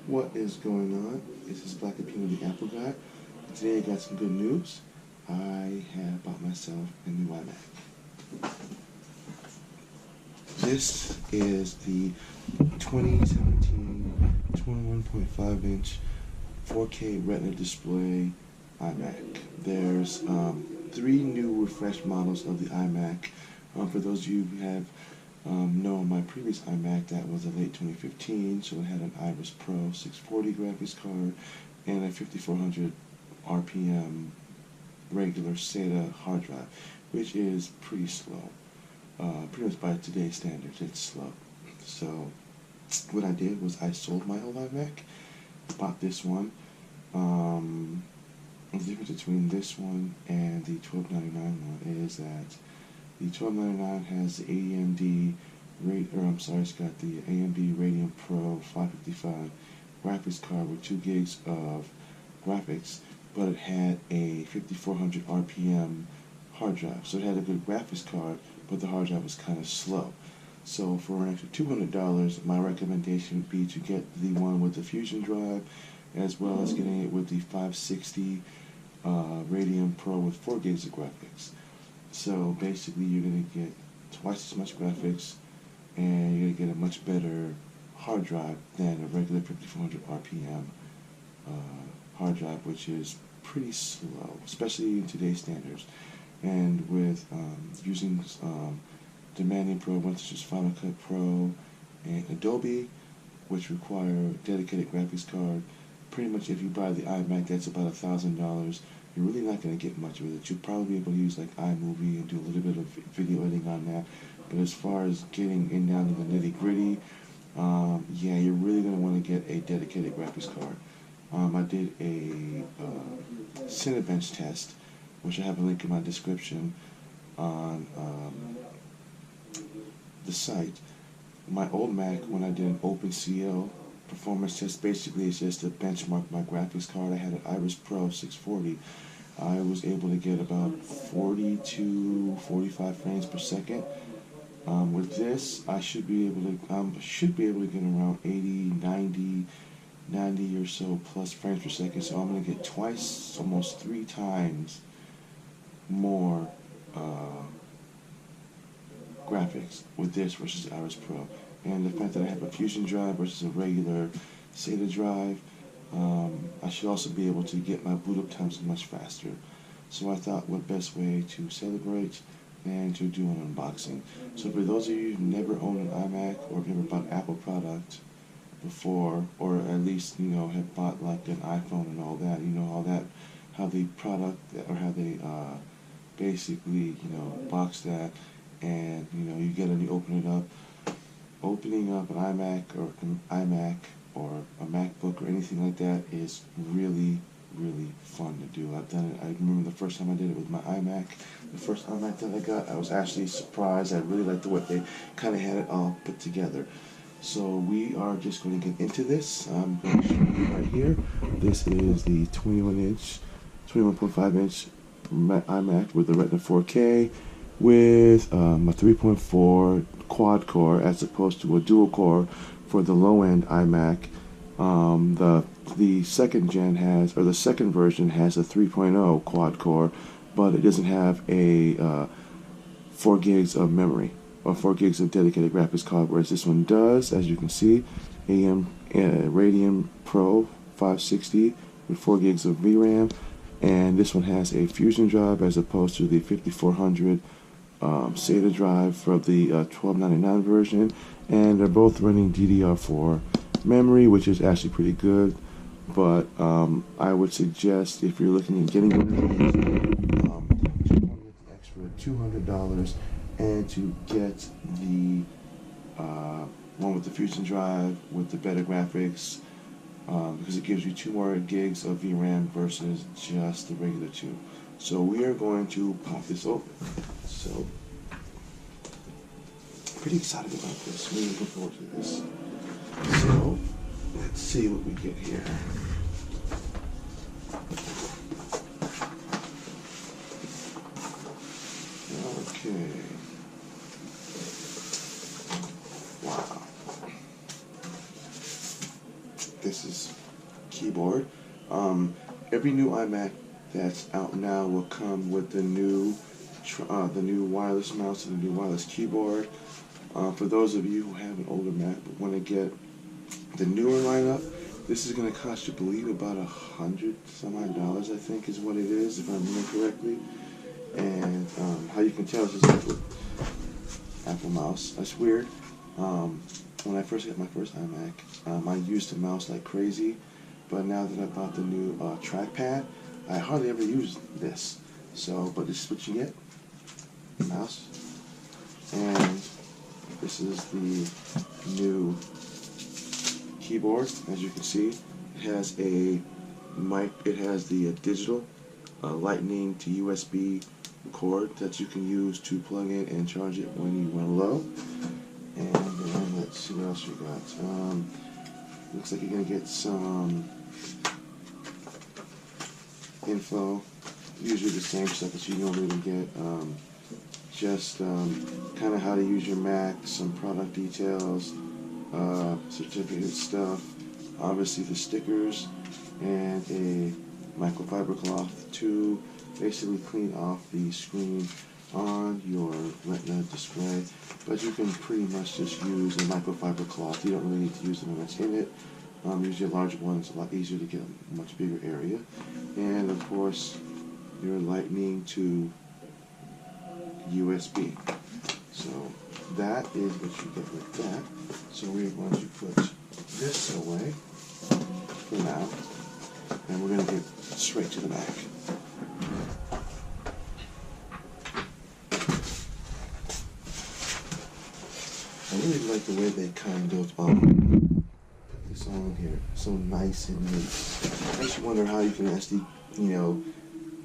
What is going on? This is Black Appeal with the Apple Guy. Today I got some good news. I have bought myself a new iMac. This is the 2017 21.5 inch 4K Retina Display iMac. There's three new refreshed models of the iMac. For those of you who have known my previous iMac, that was a late 2015, so it had an Iris Pro 640 graphics card and a 5400 RPM regular SATA hard drive, which is pretty slow. Pretty much by today's standards, it's slow. So what I did was I sold my old iMac, bought this one. The difference between this one and the $12.99 one is that the $12.99 has the AMD it's got the AMD Radeon Pro 555 graphics card with 2 gigs of graphics, but it had a 5400 RPM hard drive. So it had a good graphics card, but the hard drive was kind of slow. So for an extra $200, my recommendation would be to get the one with the Fusion drive, as well as getting it with the 560 Radeon Pro with 4 gigs of graphics. So basically you're going to get twice as much graphics, and you're going to get a much better hard drive than a regular 5400 RPM hard drive, which is pretty slow, especially in today's standards. And with using demanding programs such as Final Cut Pro and Adobe, which require a dedicated graphics card, pretty much if you buy the iMac, that's about $1,000. You're really not going to get much with it. You'll probably be able to use like iMovie and do a little bit of video editing on that. But as far as getting in down to the nitty gritty, yeah, you're really going to want to get a dedicated graphics card. I did a Cinebench test, which I have a link in my description on the site. My old Mac, when I did an OpenCL performance test, basically it's just to benchmark my graphics card. I had an Iris Pro 640. I was able to get about 40 to 45 frames per second. With this, I should be able to get around 80, 90 or so plus frames per second. So I'm going to get twice, almost 3 times more graphics with this versus the Iris Pro. And the fact that I have a Fusion drive versus a regular SATA drive, I should also be able to get my boot up times much faster. So I thought what best way to celebrate and to do an unboxing. So for those of you who never owned an iMac or have never bought an Apple product before, or at least have bought like an iPhone and all that, how the product or how they basically box that, and you get it and you open it up. Opening up an iMac or a MacBook or anything like that is really fun to do. I've done it. I remember the first time I did it with my iMac. The first iMac that I got, I was actually surprised. I really liked the way they kind of had it all put together. So we are just going to get into this. I'm going to show you right here. This is the 21.5 inch iMac with the Retina 4K with a 3.4 quad core as opposed to a dual core for the low end iMac. The second gen has, or the second version has a 3.0 quad core, but it doesn't have a 4 gigs of memory or 4 gigs of dedicated graphics card, whereas this one does, as you can see, Radeon Pro 560 with 4 gigs of VRAM, and this one has a Fusion drive as opposed to the 5400 SATA drive for the $12.99 version, and they're both running DDR4 memory, which is actually pretty good. But I would suggest, if you're looking at getting one of these, to get the extra $200 and to get the one with the Fusion drive with the better graphics, because it gives you 2 more gigs of VRAM versus just the regular 2. So we are going to pop this open. So pretty excited about this. Really looking forward to this. So let's see what we get here. Okay. Wow. this is keyboard. Every new iMac that's out now will come with the new wireless mouse and the new wireless keyboard. For those of you who have an older Mac but want to get the newer lineup, this is going to cost you, I believe, about $100 some odd, I think is what it is, if I remember correctly. And how you can tell this is Apple mouse. That's weird. When I first got my first iMac, I used the mouse like crazy, but now that I bought the new trackpad, I hardly ever use this. So, but this is what you get, mouse, and this is the new keyboard. As you can see, it has a mic. It has the digital Lightning to USB cord that you can use to plug in and charge it when you run low. And then let's see what else you got. Looks like you're gonna get some info, usually the same stuff that you normally would get. Just kind of how to use your Mac, some product details, certificate stuff, obviously the stickers, and a microfiber cloth to basically clean off the screen on your Retina display. But you can pretty much just use a microfiber cloth. You don't really need to use the one that's in it. Usually a large one is a lot easier to get a much bigger area. And of course, your Lightning to USB. So that is what you get with that. So we're going to put this away for now, and we're going to get straight to the Mac. I really like the way they kind of put this on here, so nice and neat. I just wonder how you can actually,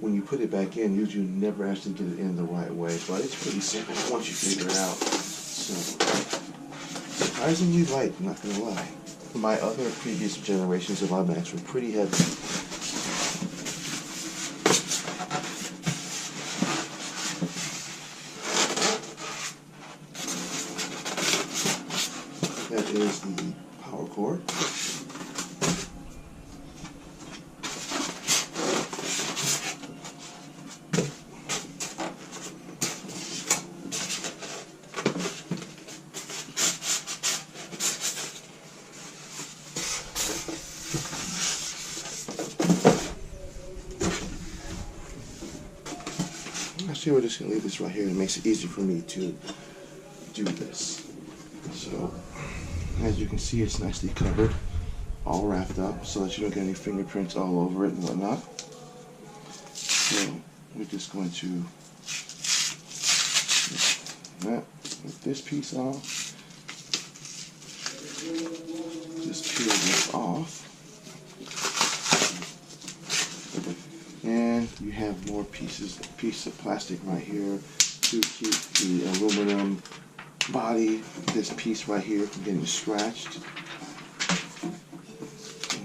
when you put it back in, usually you never actually get it in the right way, but it's pretty simple once you figure it out. So, surprisingly light, I'm not gonna lie. My other previous generations of iMacs were pretty heavy. That is the power cord. Actually, we're just going to leave this right here. It makes it easier for me to do this. So, as you can see, it's nicely covered, all wrapped up, so that you don't get any fingerprints all over it and whatnot. So, we're just going to with this piece off. Just peel this off. And you have more piece of plastic right here to keep the aluminum body, this piece right here, from getting scratched.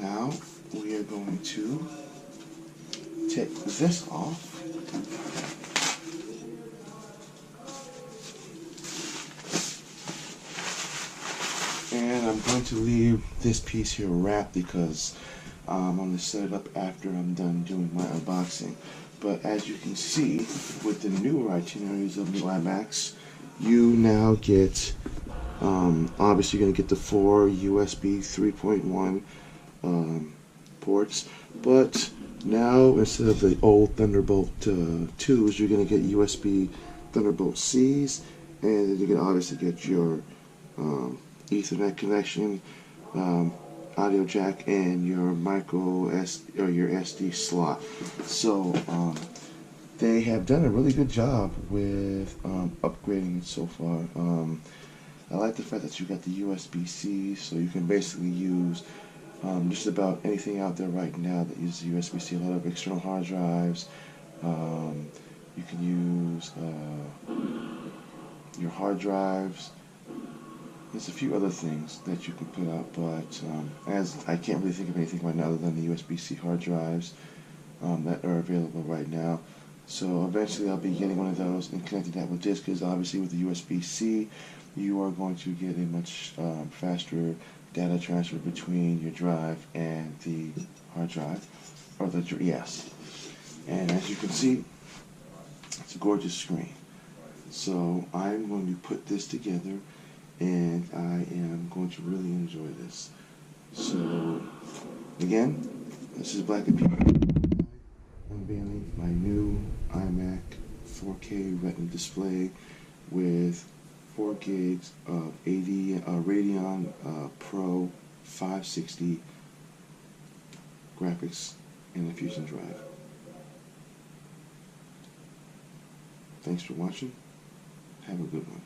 Now we are going to take this off. And I'm going to leave this piece here wrapped because I'm going to set it up after I'm done doing my unboxing. But as you can see, with the newer itineraries of new iMacs, you now get, obviously you're going to get the 4 USB 3.1 ports, but now instead of the old Thunderbolt 2s, you're going to get USB Thunderbolt Cs, and you're going to obviously get your Ethernet connection, audio jack, and your micro SD or your SD slot. So they have done a really good job with upgrading it so far. I like the fact that you got the USB-C, so you can basically use just about anything out there right now that uses USB-C. A lot of external hard drives. You can use your hard drives. There's a few other things that you can put out, but as I can't really think of anything right now other than the USB-C hard drives that are available right now. So eventually I'll be getting one of those and connecting that with this, because obviously with the USB-C you are going to get a much faster data transfer between your drive and the hard drive, or the yes. And as you can see, it's a gorgeous screen. So I'm going to put this together, and I am going to really enjoy this. So again, this is Black and People unveiling my new iMac 4K Retina display with 4 gigs of Radeon Pro 560 graphics and a Fusion drive. Thanks for watching. Have a good one.